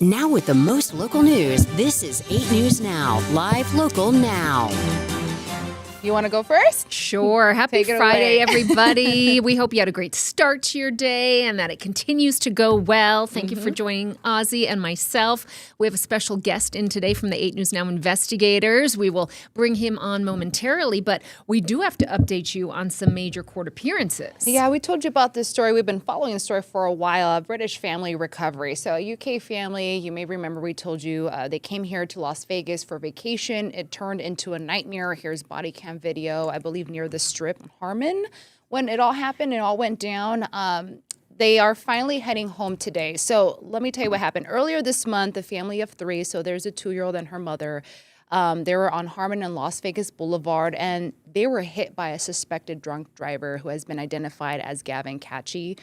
Now with the most local news, this is 8 News Now, live local now. You want to go first? Sure. Happy Take it Friday, away. everybody. We hope you had a great start to your day and that it continues to go well. Thank you for joining Ozzy and myself. We have a special guest in today from the 8 News Now investigators. We will bring him on momentarily, but we do have to update you on some major court appearances. Yeah, we told you about this story. We've been following the story for a while, a British family recovery. So a UK family, you may remember we told you they came here to Las Vegas for vacation. It turned into a nightmare. Here's body cam video, I believe near the Strip in Harmon. When it all happened, it all went down. They are finally heading home today. So let me tell you what happened. Earlier this month, a family of 3, so there's a 2-year-old and her mother, they were on Harmon and Las Vegas Boulevard, and they were hit by a suspected drunk driver who has been identified as Gavin Catchy.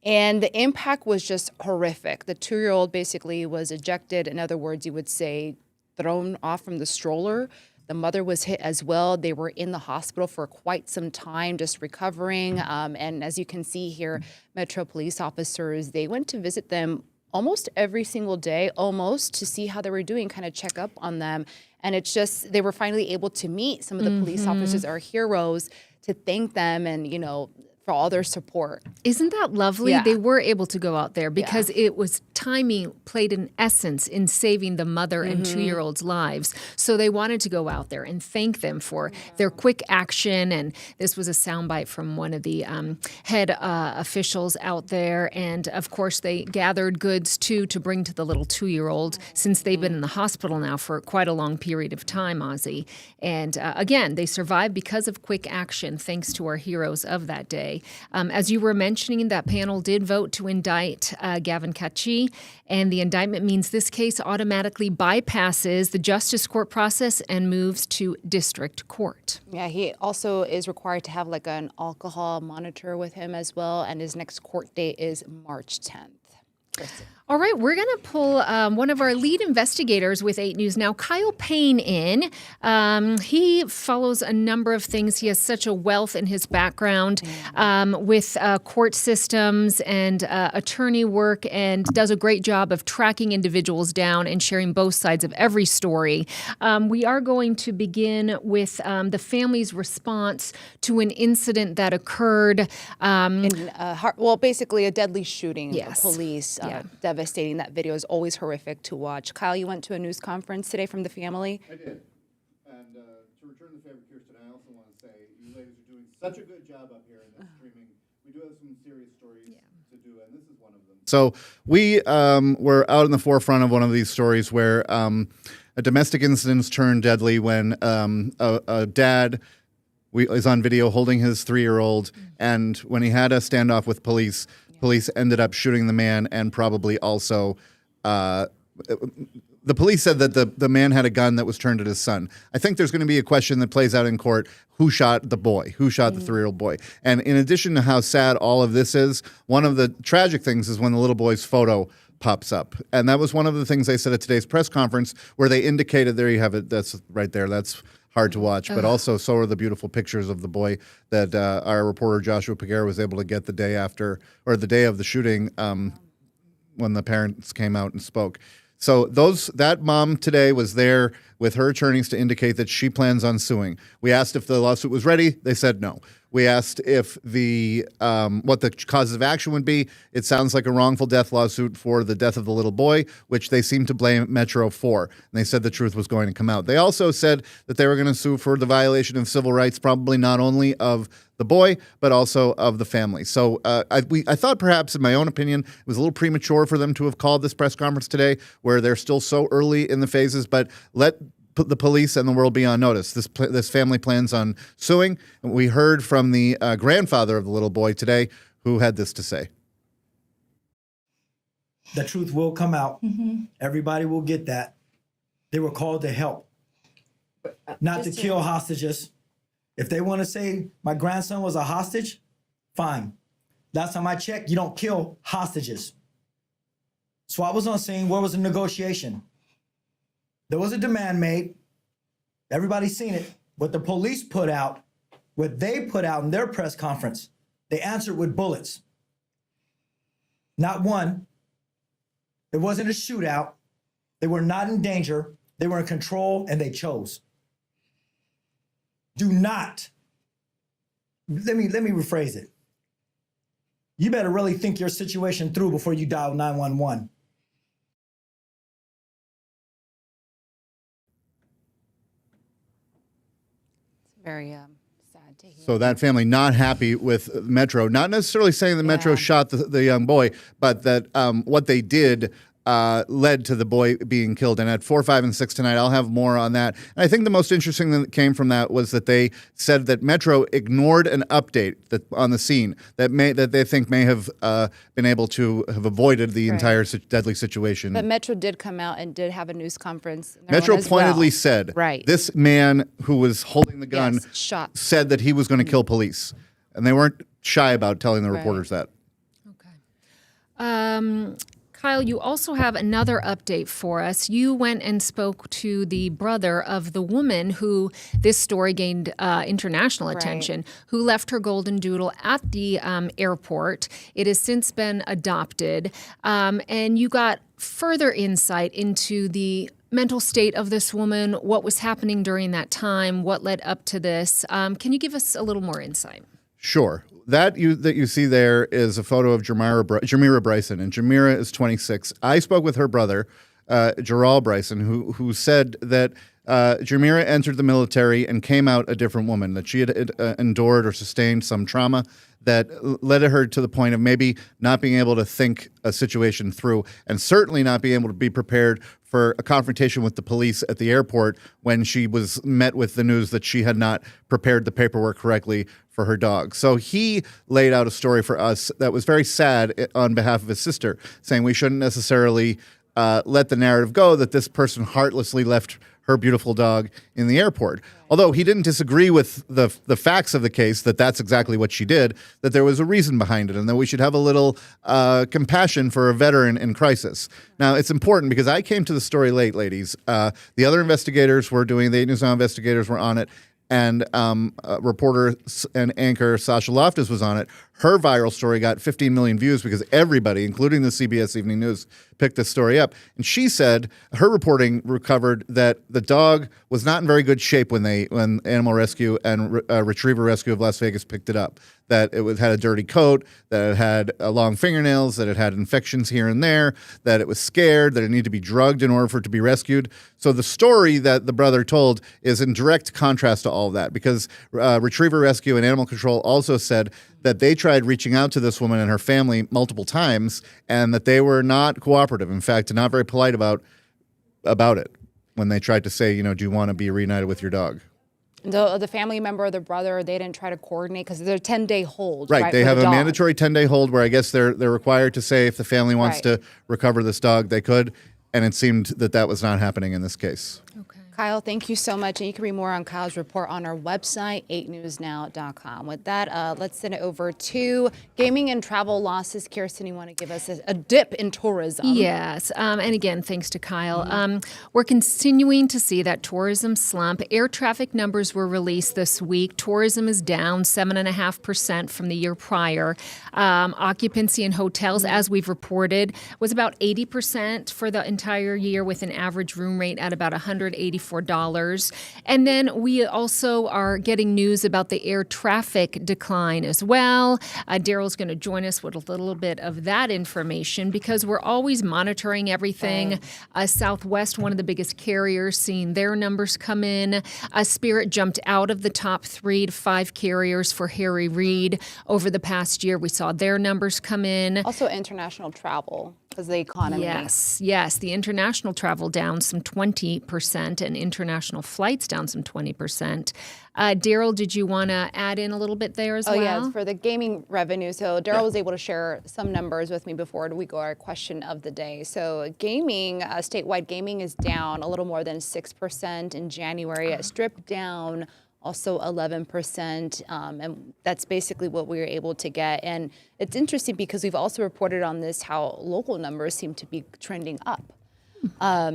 And the impact was just horrific. The 2-year-old basically was ejected. In other words, you would say thrown off from the stroller. The mother was hit as well. They were in the hospital for quite some time, just recovering. And as you can see here, Metro police officers, they went to visit them almost every single day, almost, to see how they were doing, kind of check up on them. And it's just, they were finally able to meet some of the police officers, our heroes, to thank them and, for all their support. Isn't that lovely? Yeah. They were able to go out there because it was timing played an essence in saving the mother and 2-year-old's lives. So they wanted to go out there and thank them for their quick action. And this was a soundbite from one of the head officials out there. And of course, they gathered goods too to bring to the little 2-year-old since they've been in the hospital now for quite a long period of time, Ozzy. And again, they survived because of quick action, thanks to our heroes of that day. As you were mentioning, that panel did vote to indict Gavin Catchy, and the indictment means this case automatically bypasses the justice court process and moves to district court. Yeah, he also is required to have like an alcohol monitor with him as well, and his next court date is March 10th. Kirsten. All right, we're going to pull one of our lead investigators with 8 News Now, Kyle Payne, in. He follows a number of things. He has such a wealth in his background with court systems and attorney work, and does a great job of tracking individuals down and sharing both sides of every story. We are going to begin with the family's response to an incident that occurred. Basically a deadly shooting. Yes. Police devastating. That video is always horrific to watch. Kyle, you went to a news conference today from the family. I did. And to return the favor, Kirsten, I also want to say you ladies are doing such a good job up here in this streaming. We do have some serious stories to do, and this is one of them. So we were out in the forefront of one of these stories where a domestic incident turned deadly when a dad is on video holding his 3-year-old, and when he had a standoff with police, police ended up shooting the man, and probably also the police said that the man had a gun that was turned at his son. I think there's going to be a question that plays out in court: who shot the boy? Who shot the 3-year-old boy? And in addition to how sad all of this is, one of the tragic things is when the little boy's photo pops up. And that was one of the things they said at today's press conference, where they indicated, there you have it, that's right there, that's hard to watch, but also so are the beautiful pictures of the boy that our reporter Joshua Peguera was able to get the day after, or the day of the shooting, when the parents came out and spoke. So that mom today was there with her attorneys to indicate that she plans on suing. We asked if the lawsuit was ready. They said no. We asked if what the causes of action would be. It sounds like a wrongful death lawsuit for the death of the little boy, which they seem to blame Metro for. And they said the truth was going to come out. They also said that they were going to sue for the violation of civil rights, probably not only of the boy, but also of the family. So I thought perhaps, in my own opinion, it was a little premature for them to have called this press conference today, where they're still so early in the phases, but let the police and the world be on notice. This family plans on suing. We heard from the grandfather of the little boy today, who had this to say. The truth will come out. Everybody will get that. They were called to help, not to kill hostages. If they want to say my grandson was a hostage, fine. Last time I checked, you don't kill hostages. SWAT was on scene. Where was the negotiation? There was a demand made. Everybody's seen it. What the police put out, what they put out in their press conference, they answered with bullets. Not one, It wasn't a shootout. They were not in danger. They were in control, and they chose. Do not. Let me rephrase it. You better really think your situation through before you dial 911. Very sad to hear. So that family not happy with Metro, not necessarily saying that Metro shot the young boy, but that what they did led to the boy being killed. And at 4, 5, and 6 tonight, I'll have more on that. And I think the most interesting thing that came from that was that they said that Metro ignored an update on the scene that they think may have been able to have avoided the entire deadly situation. But Metro did come out and did have a news conference. Metro pointedly said, this man who was holding the gun said that he was going to kill police. And they weren't shy about telling the reporters that. Okay. Kyle, you also have another update for us. You went and spoke to the brother of the woman who this story gained international attention, who left her golden doodle at the airport. It has since been adopted. And you got further insight into the mental state of this woman, what was happening during that time, what led up to this. Can you give us a little more insight? Sure. That you see there is a photo of Jamira Bryson, and Jamira is 26. I spoke with her brother, Gerald Bryson, who said that Jamira entered the military and came out a different woman, that she had endured or sustained some trauma that led her to the point of maybe not being able to think a situation through, and certainly not being able to be prepared for a confrontation with the police at the airport when she was met with the news that she had not prepared the paperwork correctly for her dog. So he laid out a story for us that was very sad on behalf of his sister, saying we shouldn't necessarily let the narrative go that this person heartlessly left her beautiful dog in the airport. Although he didn't disagree with the facts of the case, that that's exactly what she did, that there was a reason behind it, and that we should have a little compassion for a veteran in crisis. Now, it's important because I came to the story late, ladies. The other investigators were doing, the 8 News Now investigators were on it, and reporter and anchor Sasha Loftus was on it. Her viral story got 15 million views because everybody, including the CBS Evening News, picked this story up. And she said her reporting recovered that the dog was not in very good shape when Animal Rescue and Retriever Rescue of Las Vegas picked it up. That it had a dirty coat, that it had long fingernails, that it had infections here and there, that it was scared, that it needed to be drugged in order for it to be rescued. So the story that the brother told is in direct contrast to all of that, because Retriever Rescue and Animal Control also said that they tried reaching out to this woman and her family multiple times, and that they were not cooperative. In fact, not very polite about it when they tried to say, do you want to be reunited with your dog? The family member or the brother, they didn't try to coordinate because there's a 10-day hold. Right. They have a mandatory 10-day hold where I guess they're required to say if the family wants to recover this dog, they could. And it seemed that was not happening in this case. Okay. Kyle, thank you so much. And you can read more on Kyle's report on our website, 8newsnow.com. With that, let's send it over to gaming and travel losses. Kirsten, you want to give us a dip in tourism? Yes. And again, thanks to Kyle. We're continuing to see that tourism slump. Air traffic numbers were released this week. Tourism is down 7.5% from the year prior. Occupancy in hotels, as we've reported, was about 80% for the entire year, with an average room rate at about $184. And then we also are getting news about the air traffic decline as well. Daryl's going to join us with a little bit of that information because we're always monitoring everything. Southwest, one of the biggest carriers, seeing their numbers come in. Spirit jumped out of the top 3 to 5 carriers for Harry Reid over the past year. We saw their numbers come in. Also international travel because the economy. Yes. The international travel down some 20% and international flights down some 20%. Daryl, did you want to add in a little bit there as well? Oh, yeah, it's for the gaming revenue. So Daryl was able to share some numbers with me before we go our question of the day. So gaming, statewide gaming is down a little more than 6% in January. It stripped down also 11%, and that's basically what we were able to get. And it's interesting because we've also reported on this how local numbers seem to be trending up.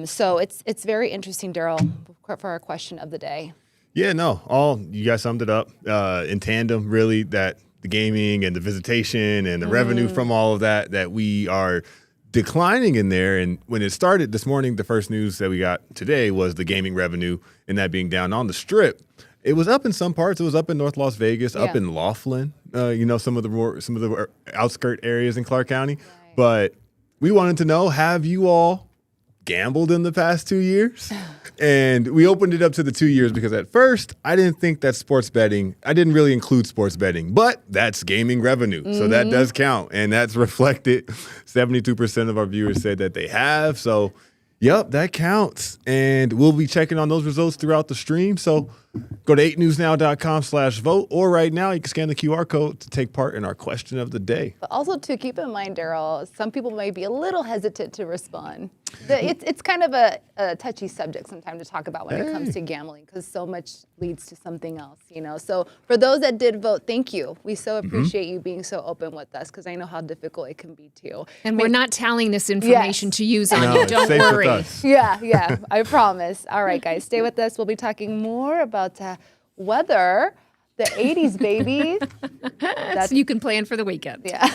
So it's very interesting, Daryl, for our question of the day. Yeah, no, you guys summed it up in tandem, really, that the gaming and the visitation and the revenue from all of that we are declining in there. And when it started this morning, the first news that we got today was the gaming revenue and that being down on the Strip. It was up in some parts. It was up in North Las Vegas, up in Laughlin, some of the outskirt areas in Clark County. Right. But we wanted to know, have you all gambled in the past 2 years? And we opened it up to the 2 years because at first I didn't think that I didn't really include sports betting, but that's gaming revenue. Mm-hmm. So that does count. And that's reflected. 72% of our viewers said that they have. So, yep, that counts. And we'll be checking on those results throughout the stream. So go to 8newsnow.com/vote, or right now you can scan the QR code to take part in our question of the day. But also, to keep in mind, Daryl, some people may be a little hesitant to respond. It's kind of a touchy subject sometimes to talk about when it comes to gambling, because so much leads to something else, So for those that did vote, thank you. We so appreciate you being so open with us, because I know how difficult it can be too. And we're not telling this information to use on you. Don't worry. Yeah, I promise. All right, guys, stay with us. We'll be talking more about weather, the 80s, baby. So you can plan for the weekend. Yeah.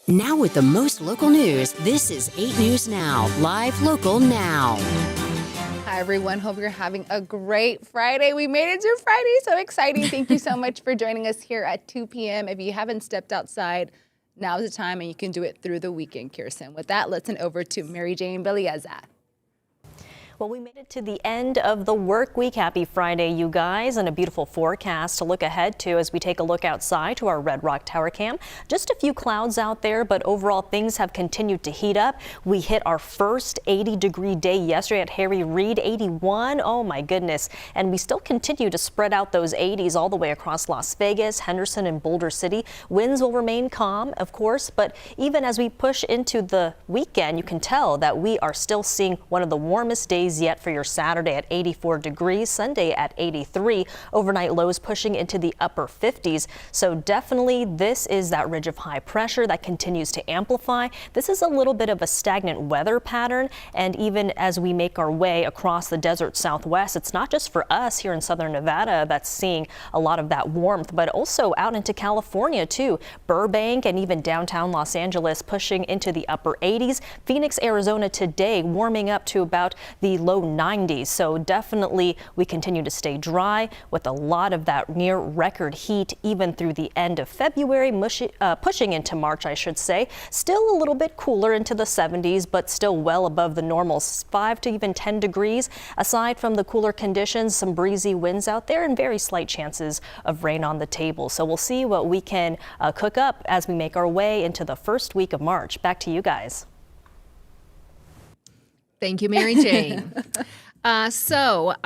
Now with the most local news, this is 8 News Now, live local now. Hi, everyone. Hope you're having a great Friday. We made it to Friday. So exciting. Thank you so much for joining us here at 2 p.m. If you haven't stepped outside, now's the time, and you can do it through the weekend, Kirsten. With that, let's send over to Mary Jane Belieza. Well, we made it to the end of the work week. Happy Friday, you guys, and a beautiful forecast to look ahead to as we take a look outside to our Red Rock Tower cam. Just a few clouds out there, but overall things have continued to heat up. We hit our first 80-degree day yesterday at Harry Reid, 81. Oh my goodness. And we still continue to spread out those 80s all the way across Las Vegas, Henderson, and Boulder City. Winds will remain calm, of course, but even as we push into the weekend, you can tell that we are still seeing one of the warmest days 70s yet for your Saturday at 84 degrees, Sunday at 83, overnight lows pushing into the upper 50s. So definitely this is that ridge of high pressure that continues to amplify. This is a little bit of a stagnant weather pattern, and even as we make our way across the desert Southwest, it's not just for us here in southern Nevada that's seeing a lot of that warmth, but also out into California too. Burbank and even downtown Los Angeles pushing into the upper 80s. Phoenix, Arizona today warming up to about the low 90s. So definitely we continue to stay dry with a lot of that near record heat even through the end of February, pushing into March, I should say. Still a little bit cooler into the 70s, but still well above the normal 5 to even 10 degrees. Aside from the cooler conditions, some breezy winds out there and very slight chances of rain on the table. So we'll see what we can cook up as we make our way into the first week of March. Back to you guys. Thank you, Mary Jane. Ozzy,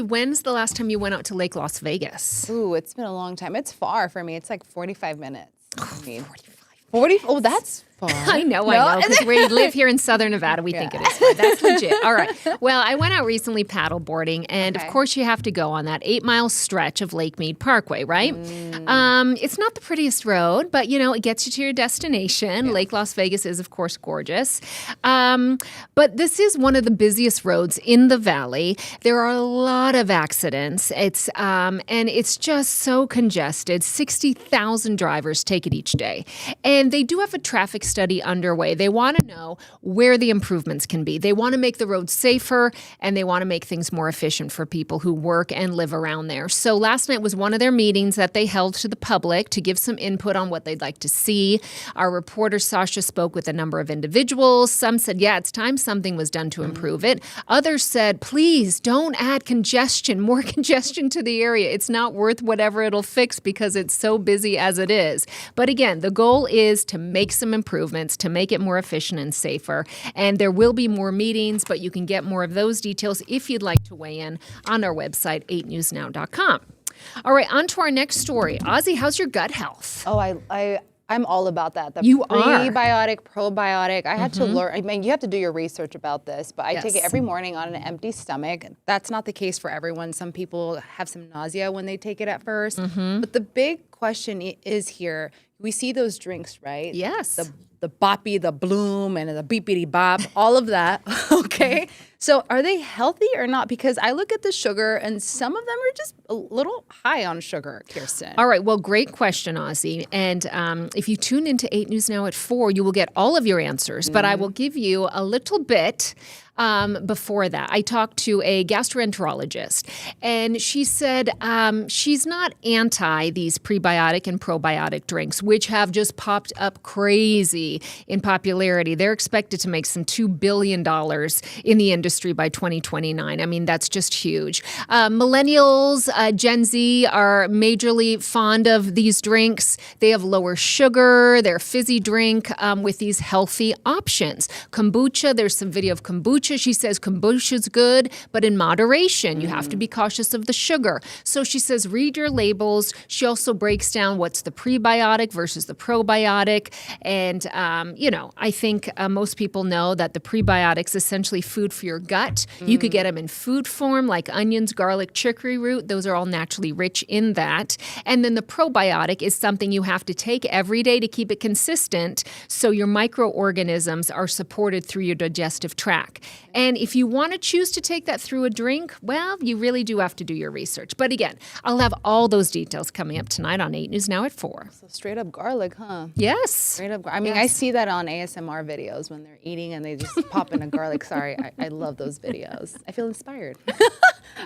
when's the last time you went out to Lake Las Vegas? Ooh, it's been a long time. It's far for me. It's like 45 minutes. 40? Oh, that's far. I know, because we live here in southern Nevada. We think it is far. That's legit. All right. Well, I went out recently paddleboarding, and of course you have to go on that 8-mile stretch of Lake Mead Parkway, right? It's not the prettiest road, but, it gets you to your destination. Yeah. Lake Las Vegas is, of course, gorgeous. But this is one of the busiest roads in the valley. There are a lot of accidents. And it's just so congested. 60,000 drivers take it each day. And they do have a traffic study underway. They want to know where the improvements can be. They want to make the road safer, and they want to make things more efficient for people who work and live around there. So last night was one of their meetings that they held to the public to give some input on what they'd like to see. Our reporter Sasha spoke with a number of individuals. Some said, yeah, it's time something was done to improve it. Others said, please don't add more congestion to the area. It's not worth whatever it'll fix because it's so busy as it is. But again, the goal is to make some improvements, to make it more efficient and safer. And there will be more meetings, but you can get more of those details if you'd like to weigh in on our website, 8newsnow.com. All right, on to our next story. Ozzy, how's your gut health? Oh, I'm all about that. The you prebiotic, probiotic. I had to learn. I mean, you have to do your research about this, but I take it every morning on an empty stomach. That's not the case for everyone. Some people have some nausea when they take it at first. But the big question is here, we see those drinks, right? Yes. The boppy, the bloom, and the beepity bop, all of that. Okay. So are they healthy or not? Because I look at the sugar and some of them are just a little high on sugar, Kirsten. All right. Well, great question, Ozzy. And if you tune into 8 News Now at 4, you will get all of your answers. But I will give you a little bit before that. I talked to a gastroenterologist, and she said she's not anti these prebiotic and probiotic drinks, which have just popped up crazy in popularity. They're expected to make some $2 billion in the industry by 2029. I mean, that's just huge. Millennials, Gen Z are majorly fond of these drinks. They have lower sugar. They're fizzy drink with these healthy options. Kombucha, there's some video of kombucha. She says kombucha's good, but in moderation. You have to be cautious of the sugar. So she says, read your labels. She also breaks down what's the prebiotic versus the probiotic. And, I think most people know that the prebiotics essentially food for your gut. You could get them in food form like onions, garlic, chicory root. Those are all naturally rich in that. And then the probiotic is something you have to take every day to keep it consistent so your microorganisms are supported through your digestive tract. And if you want to choose to take that through a drink, well, you really do have to do your research. But again, I'll have all those details coming up tonight on 8 News Now at 4. So straight up garlic, huh? Yes. Straight up. I mean, I see that on ASMR videos when they're eating and they just pop in a garlic. Sorry, I love those videos. I feel inspired.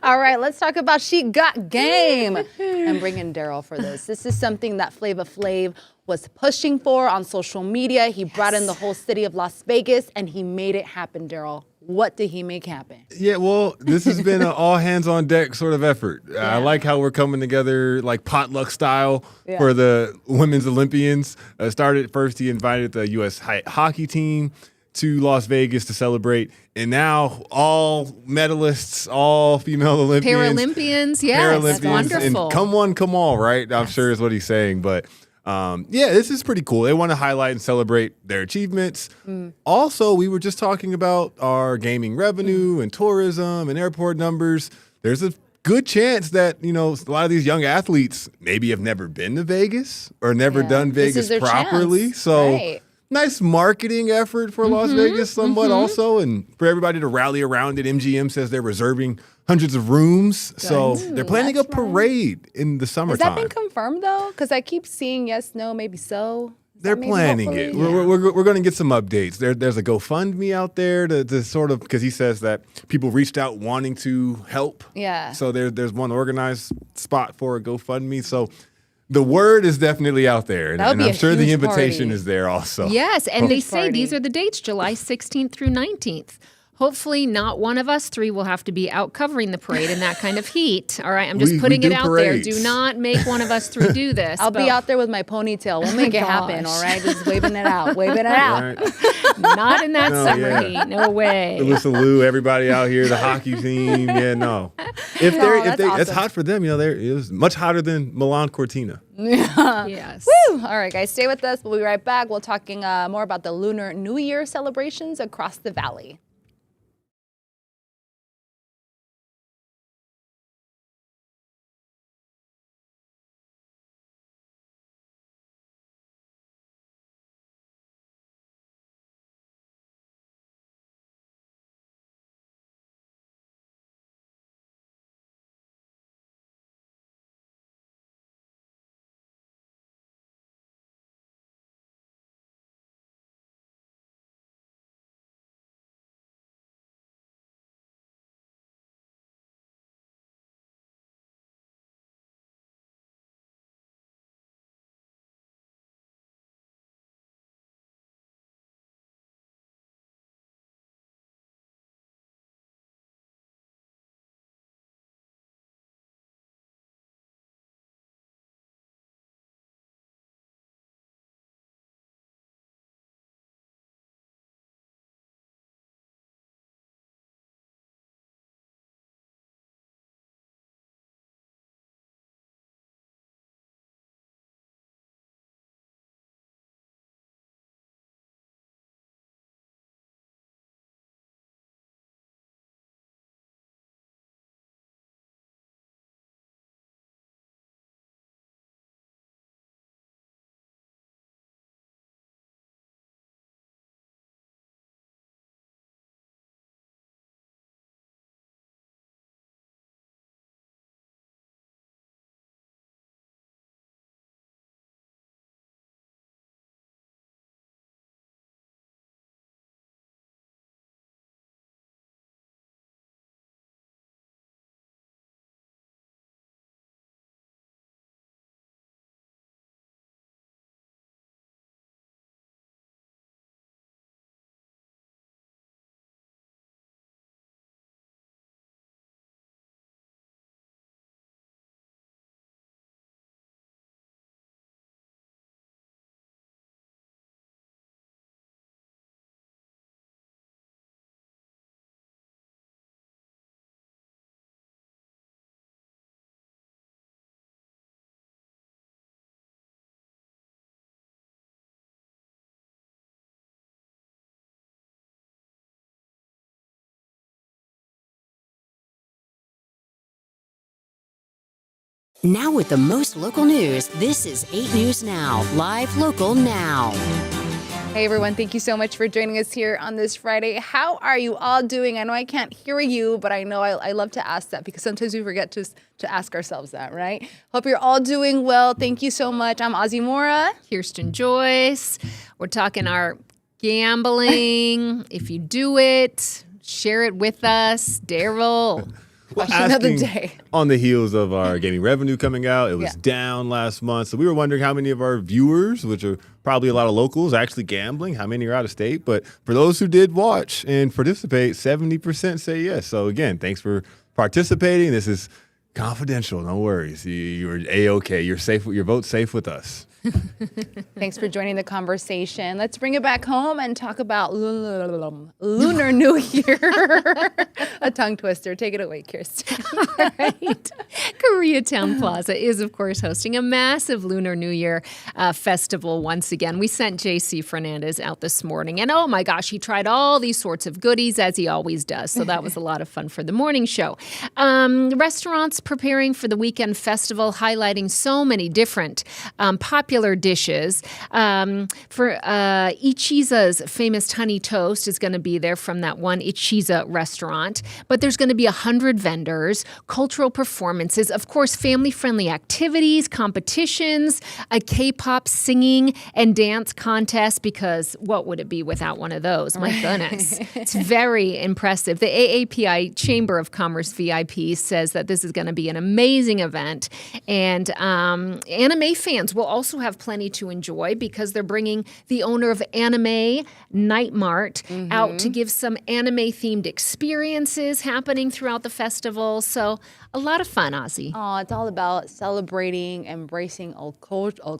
All right, let's talk about She Got Game. I'm bringing Daryl for this. This is something that Flava Flav was pushing for on social media. He brought in the whole city of Las Vegas, and he made it happen, Daryl. What did he make happen? Yeah, well, this has been an all hands on deck sort of effort. I like how we're coming together like potluck style for the women's Olympians. Started first, he invited the U.S. hockey team to Las Vegas to celebrate. And now all medalists, all female Olympians. Paralympians, yes. Paralympians, That's wonderful. And come one, come all, right? I'm sure is what he's saying. But Yeah, this is pretty cool. They want to highlight and celebrate their achievements. Also, we were just talking about our gaming revenue and tourism and airport numbers. There's a good chance that, a lot of these young athletes maybe have never been to Vegas or never done Vegas properly. Chance. So right. Nice marketing effort for Las Vegas somewhat also. And for everybody to rally around it, MGM says they're reserving hundreds of rooms. So they're planning a parade in the summertime. Has that been confirmed, though? Because I keep seeing yes, no, maybe so. They're planning it. We're going to get some updates. There's a GoFundMe out there to sort of, because he says that people reached out wanting to help. Yeah. So there's one organized spot for a GoFundMe. So the word is definitely out there. And I'm sure the invitation is there also. Yes, and they say these are the dates, July 16th through 19th. Hopefully not one of us three will have to be out covering the parade in that kind of heat. All right, I'm just putting it out there. Do not make one of us three do this. I'll be out there with my ponytail. We'll make it happen, all right? Just waving it out, waving it out. Right. Not in that summer heat. No way. With Lou, everybody out here, the hockey team. Yeah, no. It's hot for them. It was much hotter than Milan Cortina. Yes. Woo! All right, guys, stay with us. We'll be right back. We're talking more about the Lunar New Year celebrations across the valley. Now with the most local news, this is 8 News Now, live local now. Hey everyone, thank you so much for joining us here on this Friday. How are you all doing? I know I can't hear you, but I know I love to ask that because sometimes we forget to ask ourselves that, right? Hope you're all doing well. Thank you so much. I'm Ozzy Mora. Kirsten, Joyce. We're talking our gambling. If you do it, share it with us. Daryl. Question of the day. On the heels of our gaming revenue coming out, it was down last month. So we were wondering how many of our viewers, which are probably a lot of locals, are actually gambling, how many are out of state. But for those who did watch and participate, 70% say yes. So again, thanks for participating. This is confidential. No worries. You're A-OK. You're safe. Your vote's safe with us. Thanks for joining the conversation. Let's bring it back home and talk about Lunar New Year. A tongue twister. Take it away, Kirsten. All right. Koreatown Plaza is, of course, hosting a massive Lunar New Year festival once again. We sent JC Fernandez out this morning, and oh my gosh, he tried all these sorts of goodies, as he always does. So that was a lot of fun for the morning show. Restaurants preparing for the weekend festival, highlighting so many different popular dishes. For Ichiza's famous honey toast is going to be there from that one Ichiza restaurant. But there's going to be 100 vendors, cultural performances, of course, family-friendly activities, competitions, a K-pop singing and dance contest, because what would it be without one of those? My goodness. It's very impressive. The AAPI Chamber of Commerce VIP says that this is going to be an amazing event. And anime fans will also have plenty to enjoy, because they're bringing the owner of Anime Night Mart out to give some anime-themed experiences happening throughout the festival. So a lot of fun, Ozzy. Oh, it's all about celebrating, embracing old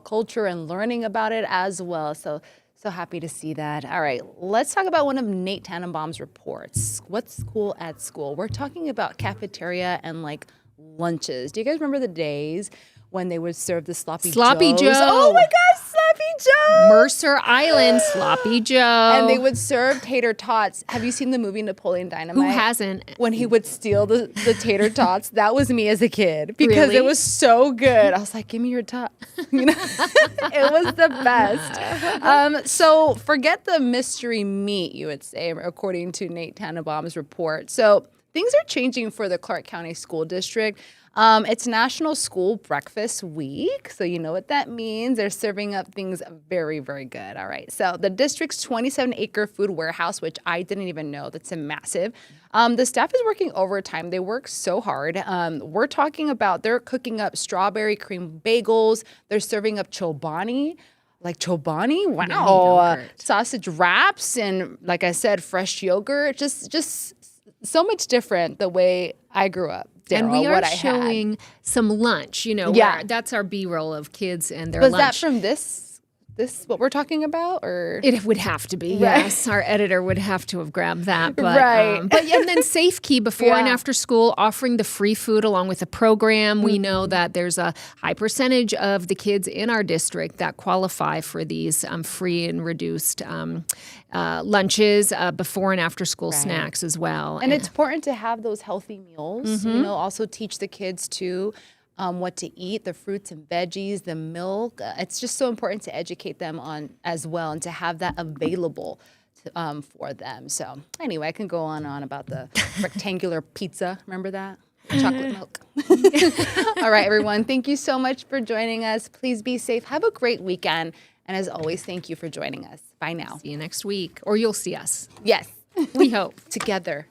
culture, and learning about it as well. So happy to see that. All right, let's talk about one of Nate Tannenbaum's reports. What's cool at school? We're talking about cafeteria and like lunches. Do you guys remember the days when they would serve the Sloppy Joes? Oh my gosh, Sloppy Joe! Mercer Island Sloppy Joe. And they would serve tater tots. Have you seen the movie Napoleon Dynamite? Who hasn't? When he would steal the tater tots, that was me as a kid, because Really? it was so good. I was like, give me your tot. You know, it was the best. So forget the mystery meat, you would say, according to Nate Tannenbaum's report. So things are changing for the Clark County School District. It's National School Breakfast Week, so you know what that means. They're serving up things very, very good. All right, so the district's 27-acre food warehouse, which I didn't even know, that's a massive. The staff is working overtime. They work so hard. We're talking about they're cooking up strawberry cream bagels. They're serving up chobani. Like chobani? Wow. Sausage wraps and, like I said, fresh yogurt. Just so much different the way I grew up. Daryl, And we are what I showing had. some lunch, Yeah. where that's our B-roll of kids and their Was lunch. that from this what we're talking about, or? It would have to be, Right. yes. Our editor would have to have grabbed that. But, Right. And then Safe Key before and Yeah. after school, offering the free food along with the program. We know that there's a high percentage of the kids in our district that qualify for these free and reduced lunches, before and after school snacks as well. And it's important to have those healthy meals. Also teach the kids too what to eat, the fruits and veggies, the milk. It's just so important to educate them on as well, and to have that available for them. So anyway, I can go on and on about the rectangular pizza. Remember that? Chocolate milk. All right, everyone. Thank you so much for joining us. Please be safe. Have a great weekend. And as always, thank you for joining us. Bye now. See you next week, or you'll see us. Yes. We hope. Together.